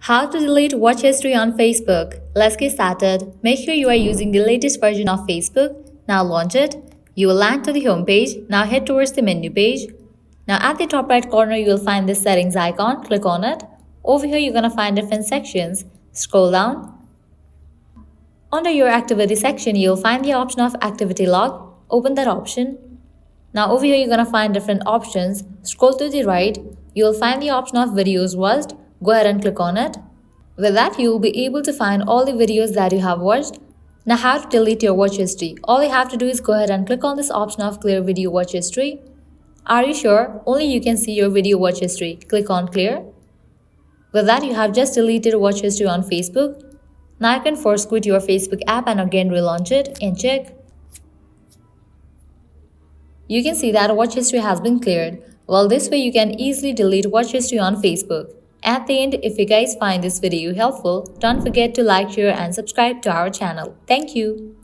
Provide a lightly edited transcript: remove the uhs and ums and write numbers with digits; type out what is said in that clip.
How to delete watch history on Facebook. Let's get started. Make sure you are using the latest version of Facebook. Now launch it. You will land to the home page. Now head towards the menu page. Now at the top right corner you will find this settings icon. Click on it. Over here you're going to find different sections. Scroll down. Under your activity section you'll find the option of activity log. Open that option. Now over here you're going to find different options. Scroll to the right. You'll find the option of videos watched. Go ahead and click on it. With that, you will be able to find all the videos that you have watched. Now how to delete your watch history. All you have to do is go ahead and click on this option of clear video watch history. Are you sure? Only you can see your video watch history. Click on clear. With that, you have just deleted watch history on Facebook. Now you can force quit your Facebook app and again relaunch it and check. You can see that watch history has been cleared. Well, this way you can easily delete watch history on Facebook. At the end, if you guys find this video helpful, don't forget to like, share and subscribe to our channel. Thank you.